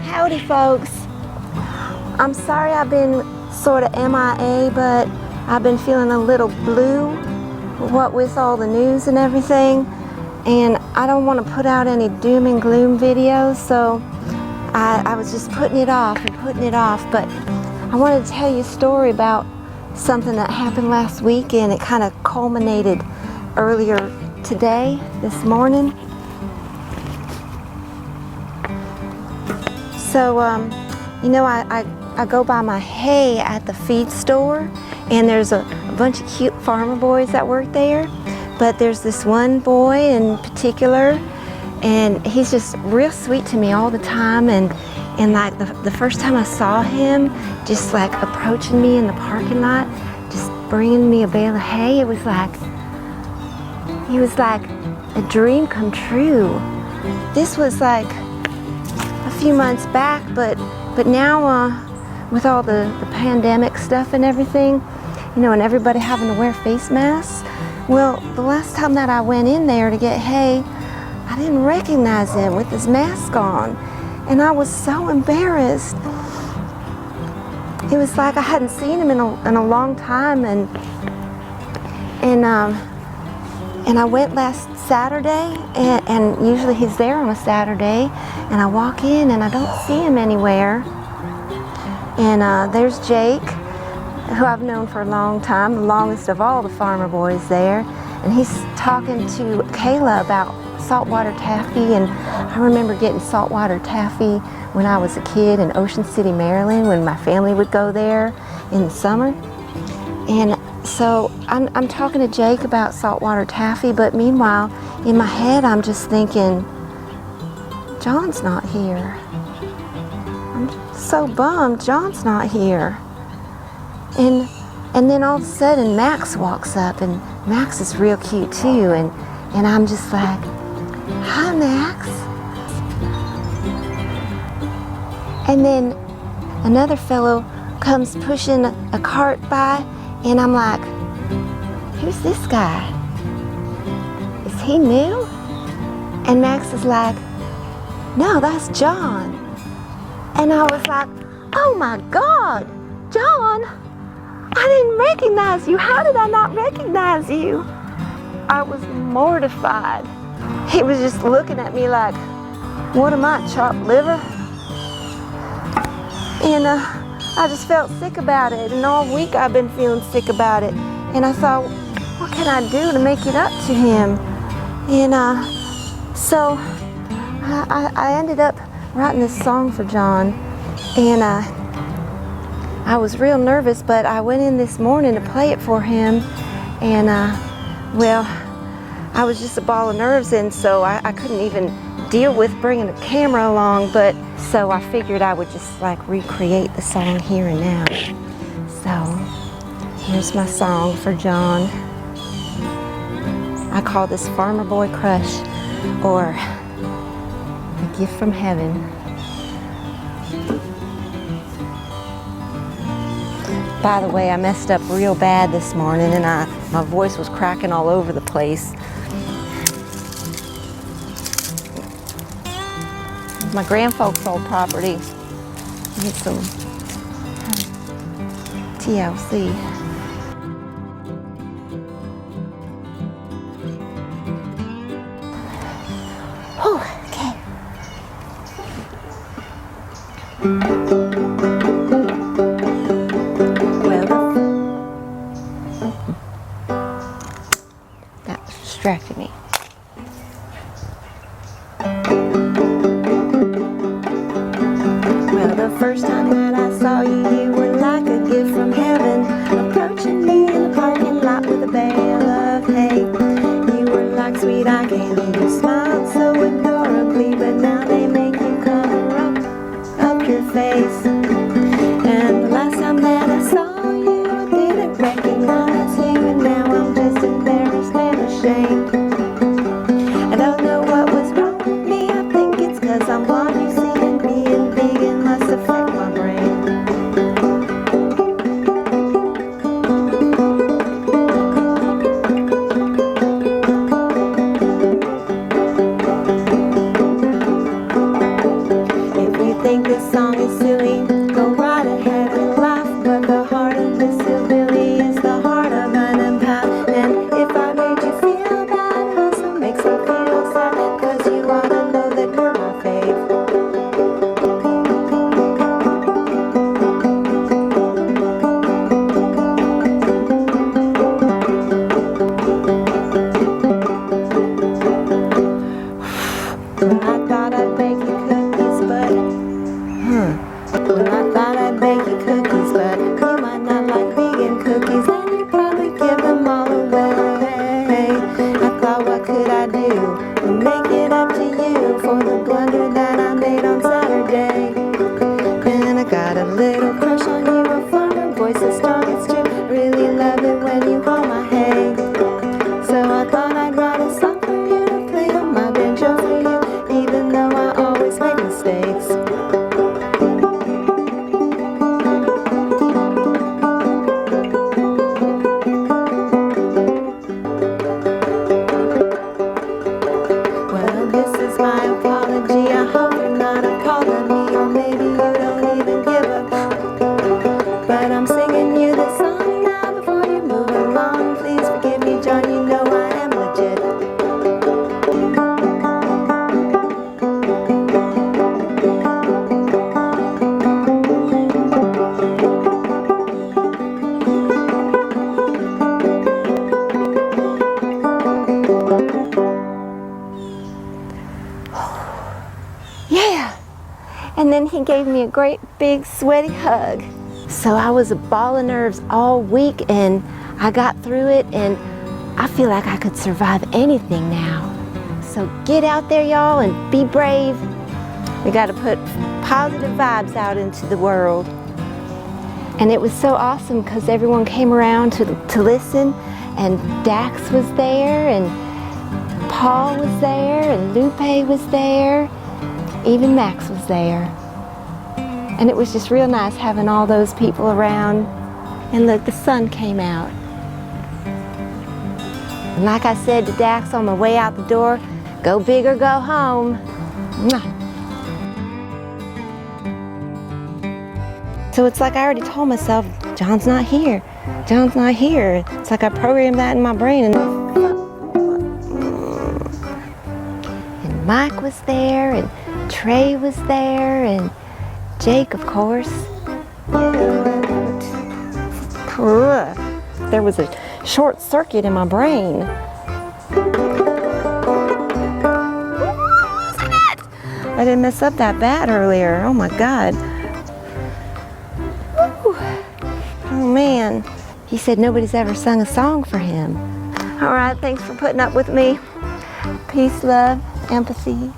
Howdy folks. I'm sorry I've been sort of MIA, but I've been feeling a little blue, what with all the news and everything, and I don't want to put out any doom and gloom videos, so I was just putting it off, but I wanted to tell you a story about something that happened last week, and it kind of culminated earlier today, this morning. So, you know, I go buy my hay at the feed store, and there's a bunch of cute farmer boys that work there, but there's this one boy in particular, and he's just real sweet to me all the time, and like the first time I saw him, just like approaching me in the parking lot, just bringing me a bale of hay, it was like, he was like a dream come true. This was like a few months back, but now with all the pandemic stuff and everything, you know, and everybody having to wear face masks, well, the last time that I went in there to get hay, I didn't recognize him with his mask on, and I was so embarrassed. It was like I hadn't seen him in a long time, and I went last Saturday, and usually he's there on a Saturday, and I walk in and I don't see him anywhere. And there's Jake, who I've known for a long time, the longest of all the farmer boys there, and he's talking to Kayla about saltwater taffy, and I remember getting saltwater taffy when I was a kid in Ocean City, Maryland, when my family would go there in the summer. And so I'm talking to Jake about saltwater taffy, but meanwhile, in my head, I'm just thinking, John's not here. I'm so bummed John's not here. And then all of a sudden, Max walks up, and Max is real cute too, and I'm just like, hi, Max. And then another fellow comes pushing a cart by, and I'm like, who's this guy? Is he new? And Max is like, no, that's John. And I was like, oh my God, John, I didn't recognize you. How did I not recognize you? I was mortified. He was just looking at me like, what am I, chopped liver? And I just felt sick about it, and all week I've been feeling sick about it. And I thought, what can I do to make it up to him? And so I ended up writing this song for John, and I was real nervous, but I went in this morning to play it for him, and well, I was just a ball of nerves, and so I couldn't even deal with bringing a camera along, but so I figured I would just like recreate the song here and now. So here's my song for John. I call this Farmer Boy Crush, or a gift from heaven. By the way, I messed up real bad this morning, and my voice was cracking all over the place. My grandfolks' old property. Get some TLC. Oh, okay. Well, that was distracting me. The first time that I saw you, you were like a gift from heaven, approaching me in the parking lot with a bale of hay. You were like sweet eye candy, you smiled so adorably, but now they make you cover up your face. And the last time that I saw you, I didn't recognize you, and now I'm just embarrassed and ashamed. I don't know what was wrong with me, I think it's 'cause I'm blind, you see, and being big and must affect my brain. And then he gave me a great big sweaty hug. So I was a ball of nerves all week, and I got through it, and I feel like I could survive anything now. So get out there, y'all, and be brave. We got to put positive vibes out into the world. And it was so awesome because everyone came around to listen, and Dax was there, and Paul was there, and Lupe was there, even Max was there. And it was just real nice having all those people around. And look, the sun came out. And like I said to Dax on my way out the door, go big or go home. Mwah. So it's like I already told myself, John's not here. John's not here. It's like I programmed that in my brain. And Mike was there, and Trey was there, and Jake, of course. There was a short circuit in my brain. I didn't mess up that bad earlier. Oh my God. Oh man. He said nobody's ever sung a song for him. All right, thanks for putting up with me. Peace, love, empathy.